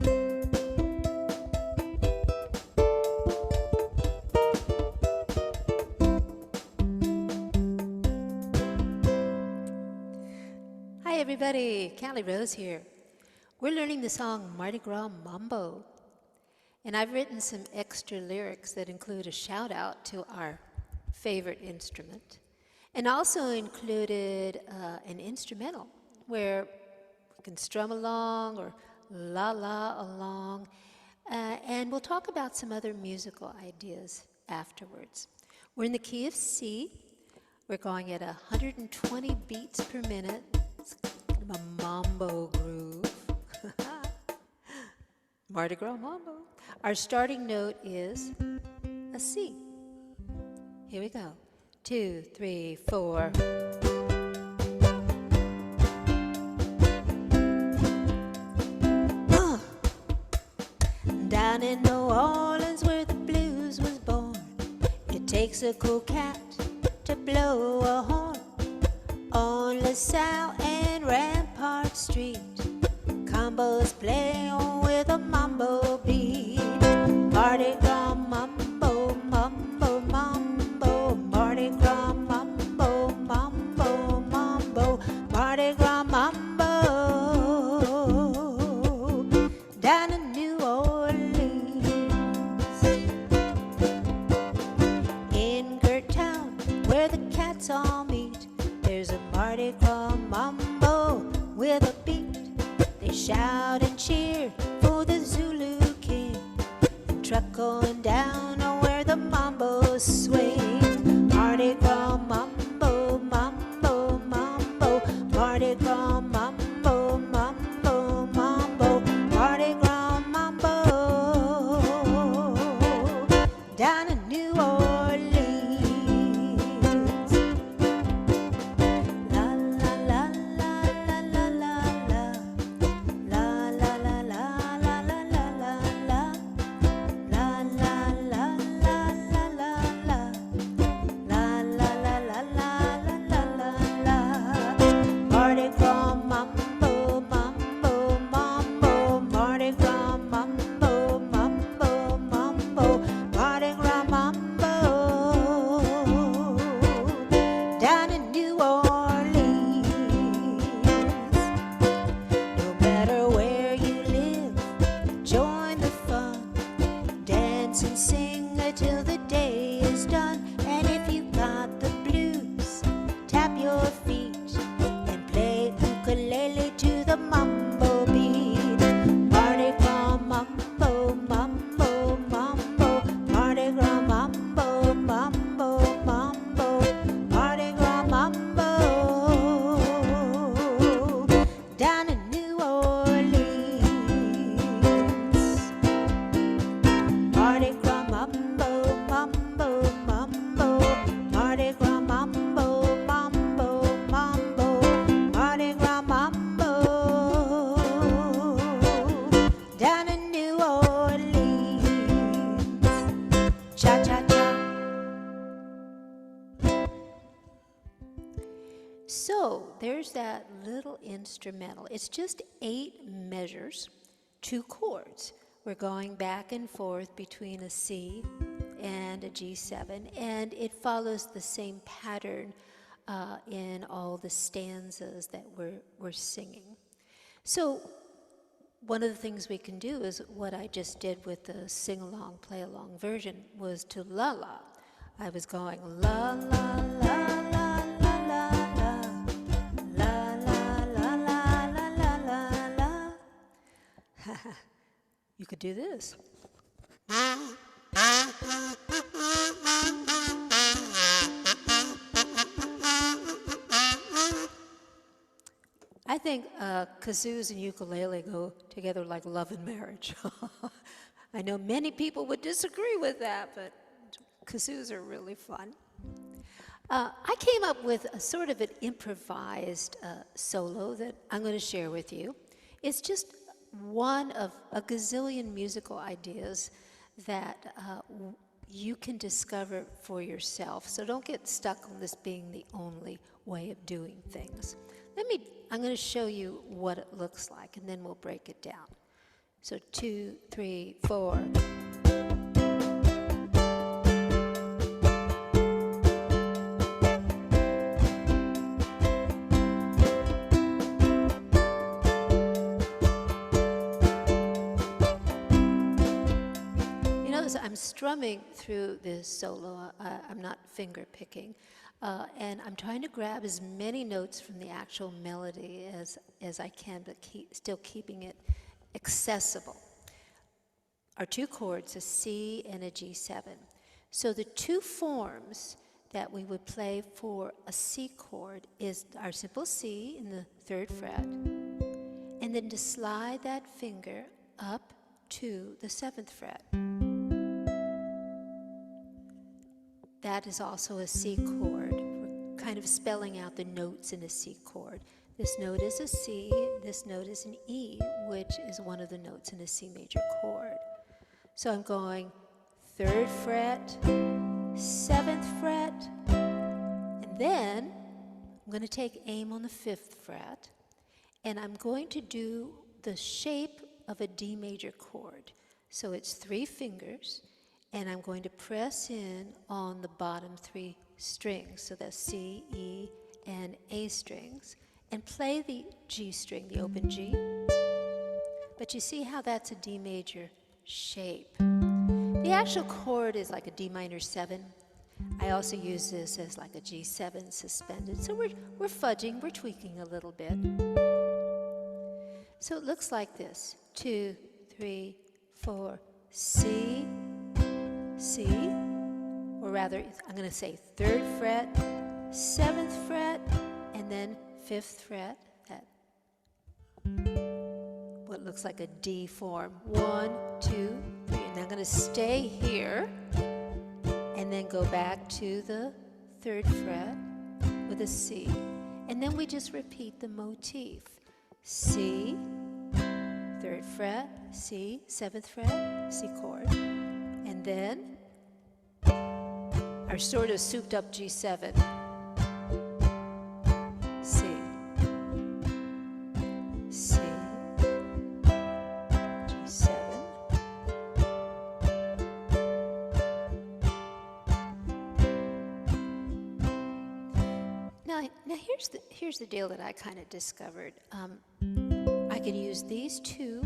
Hi everybody, Cali Rose here. We're learning the song Mardi Gras Mambo. And I've written some extra lyrics that include a shout out to our favorite instrument. And also included an instrumental where you can strum along or la la along. And we'll talk about some other musical ideas afterwards. We're in the key of C. We're going at 120 beats per minute. It's kind of a mambo groove. Mardi Gras Mambo. Our starting note is a C. Here we go. 2, 3, 4. Down in New Orleans where the blues was born, it takes a cool cat to blow a horn. On LaSalle and Rampart Street, combos play on with a mambo beat. Mardi Gras Mambo, Mambo, Mambo. Mardi Gras Mambo, Mambo, Mambo. Mardi Gras Mambo. Down in New Orleans, in Gertown, where the cats all meet, there's a Mardi Gras Mambo with a beat. They shout and cheer for the Zulu king, and truck going down where the mambo swings. Mardi Gras Mambo, Mambo, Mambo. Mardi Gras Mambo, Mambo, Mambo. Mardi Gras Mambo. Down in New Orleans. La la la la la la la la. La la la la la la la la la. La la la la la la la. La la la la la la la la. Mardi Gras Mambo, Mambo, Mambo. Mardi Gras Mambo, Mambo, Mambo. Mardi Gras Mambo. Down in New Orleans. No matter where you live, join the fun. Dance and sing till the day is done. And if you got the blues, tap your feet and play ukulele to the mambo beat. Mardi Gras Mambo, Mambo, Mambo. Mardi Gras Mambo, Mambo, Mambo. Mardi Gras Mambo. Down in New Orleans. Mardi Gras Mambo, Mambo, Mambo. Mardi Gras Mambo, Mambo, Mambo. Mardi Gras Mambo. Down in New Orleans. Cha cha cha. So there's that little instrumental. It's just 8 measures, 2 chords. We're going back and forth between a C and a G7, and it follows the same pattern in all the stanzas that we're singing. So one of the things we can do is what I just did with the sing-along, play-along version was to la-la. I was going la-la-la-la-la-la-la. La-la-la-la-la-la-la-la. You could do this. I think kazoos and ukulele go together like love and marriage. I know many people would disagree with that, but kazoos are really fun. I came up with a sort of an improvised solo that I'm going to share with you. It's just one of a gazillion musical ideas that you can discover for yourself. So don't get stuck on this being the only way of doing things. I'm going to show you what it looks like, and then we'll break it down. So 2, 3, 4. I'm strumming through this solo. I'm not finger picking. And I'm trying to grab as many notes from the actual melody as I can, but still keeping it accessible. Our two chords, a C and a G7. So the two forms that we would play for a C chord is our simple C in the 3rd fret, and then to slide that finger up to the 7th fret. That is also a C chord. We're kind of spelling out the notes in a C chord. This note is a C, this note is an E, which is one of the notes in a C major chord. So I'm going 3rd fret, 7th fret, and then I'm going to take aim on the 5th fret, and I'm going to do the shape of a D major chord. So it's 3 fingers, and I'm going to press in on the bottom 3 strings, so that's C, E, and A strings, and play the G string, the open G. But you see how that's a D major shape. The actual chord is like a D minor 7. I also use this as like a G7 suspended. So we're fudging, we're tweaking a little bit. So it looks like this: 2, 3, 4, C, C, or rather, I'm going to say 3rd fret, 7th fret, and then 5th fret, that what looks like a D form. 1, 2, 3, and I'm going to stay here, and then go back to the 3rd fret with a C, and then we just repeat the motif. C, 3rd fret, C, 7th fret, C chord, and then our sort of souped up G7, C, C, G7. Now here's the deal that I kind of discovered. I can use these 2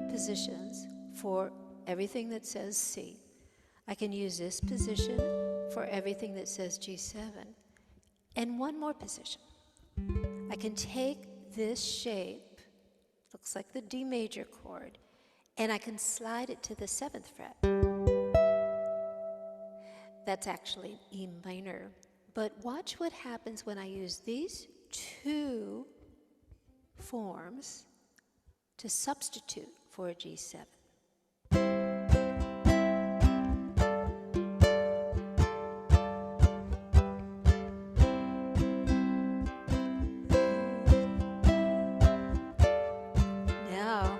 positions for everything that says C. I can use this position for everything that says G7. And one more position. I can take this shape, looks like the D major chord, and I can slide it to the 7th fret. That's actually E minor. But watch what happens when I use these 2 forms to substitute for a G7. Now,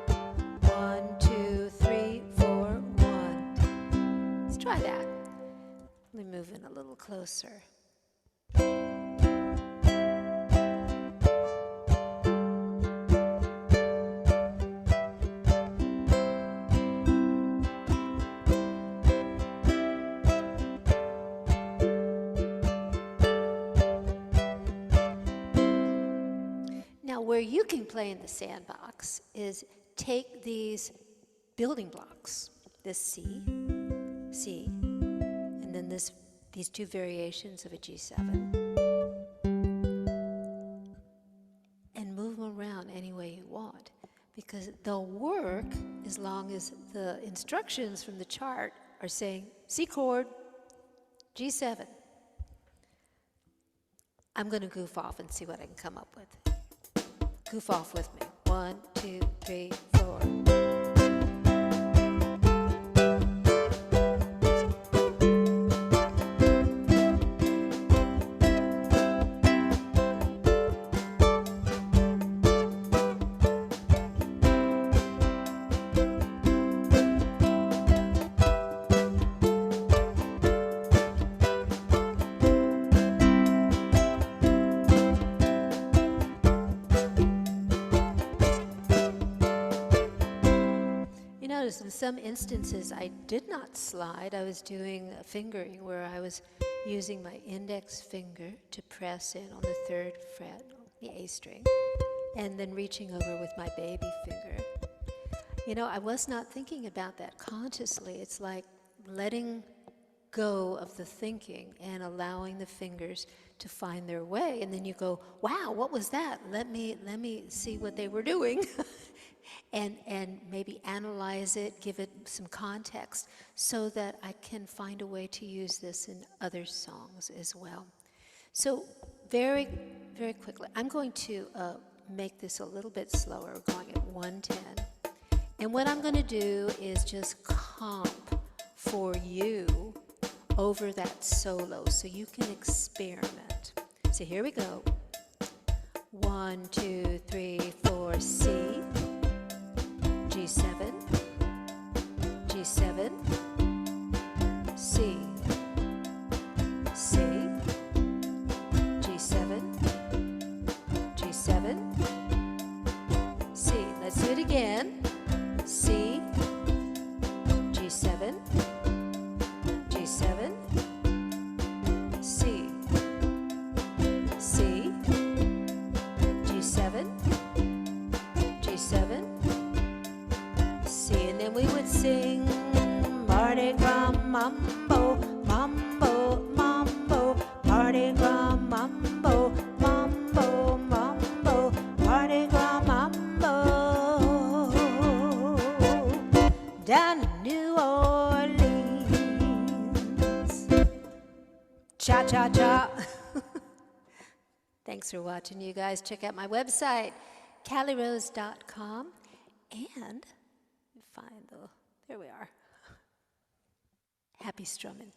1, 2, 3, 4, 1. Let's try that. Let me move in a little closer. Where you can play in the Sandbox is take these building blocks, this C, C, and then these 2 variations of a G7, and move them around any way you want, because they'll work as long as the instructions from the chart are saying C chord, G7. I'm going to goof off and see what I can come up with. Goof off with me. 1, 2, 3, 4. notice in some instances I did not slide. I was doing a fingering where I was using my index finger to press in on the 3rd fret, the A string, and then reaching over with my baby finger. You know, I was not thinking about that consciously. It's like letting go of the thinking and allowing the fingers to find their way. And then you go, wow, what was that? Let me see what they were doing. and maybe analyze it, give it some context so that I can find a way to use this in other songs as well. So very, very quickly, I'm going to make this a little bit slower. We're going at 110. And what I'm going to do is just comp for you over that solo so you can experiment. So here we go. 1, 2, 3, 4, C, G7, G7, C, C, G7, G7, C. Let's do it again. C, G7, G7, C, C, G7, G7, C, and then we would sing Mardi Gras Mambo, Mambo, Mambo, Mardi Gras Mambo, Mambo, Mambo, Mardi Gras Mambo, down in New Orleans. Cha-cha-cha. Thanks for watching, you guys. Check out my website, calirose.com, and find there we are. Happy strumming.